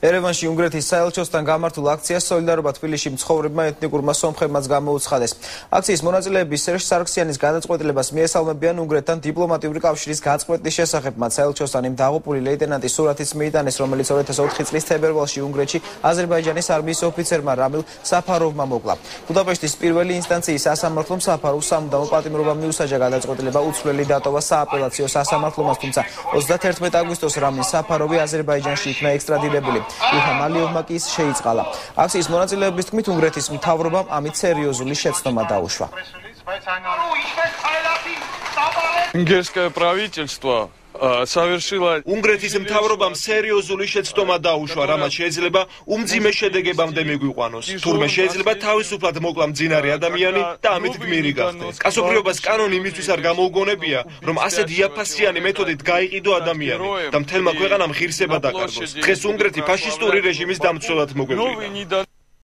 ერევანში უნგრეთის საელჩოსთან გამართულ აქციას სოლიდარობა თბილისში მცხოვრებმა ეთნიკურმა სომხებმაც გამოუცხადეს. აქციის მონაწილეები სერჟ სარქსიანის გადაწყვეტილებას მიესალმებიან უნგრეთთან დიპლომატიური კავშირის გაწყვეტის შესახებ. მათ საელჩოსთან იმ დაღუპული ლეიტენანტის სურათიც მიიტანეს, რომელიც 2004 წლის თებერვალში უნგრეთში აზერბაიჯანის არმიის ოფიცერმა რამილ საფაროვმა მოკლა. ბუდაპეშტის პირველი ინსტანციის სასამართლომ საფაროვს სამუდამო პატიმრობა მიუსაჯა. გადაწყვეტილება უცვლელი დატოვა სააპელაციო სასამართლომაც, თუმცა 31 აგვისტოს რამილ საფაროვი აზერბაიჯანში იქნა ექსტრადირებული. ილჰამ ალიევმა კი ის შეიწყალა. აქციის მონაწილეების თქმით, უნგრეთის მთავრობამ ამით სერიოზული შეცდომა დაუშვა. Венгерское правительство совершило უნგრეთის მთავრობამ სერიოზული შეცდომა დაუშვა, რამაც შეიძლება უმძიმე შედეგებამდე მიგვიყვანოს. თურმე შეიძლება თავისუფლად მოკლა მძინარე ადამიანი და ამით გმირი გახდეს. კაცობრიობას კანონი იმისთვის არ გამოუგონებია, რომ ასეთ იაფასიანი მეთოდით გაიყიდო ადამიანი და მთელმა ქვეყანამ ღირსება დაკარგოს. დღეს უნგრეთი ფაშისტური რეჟიმის დამცველად მოგვევლინა.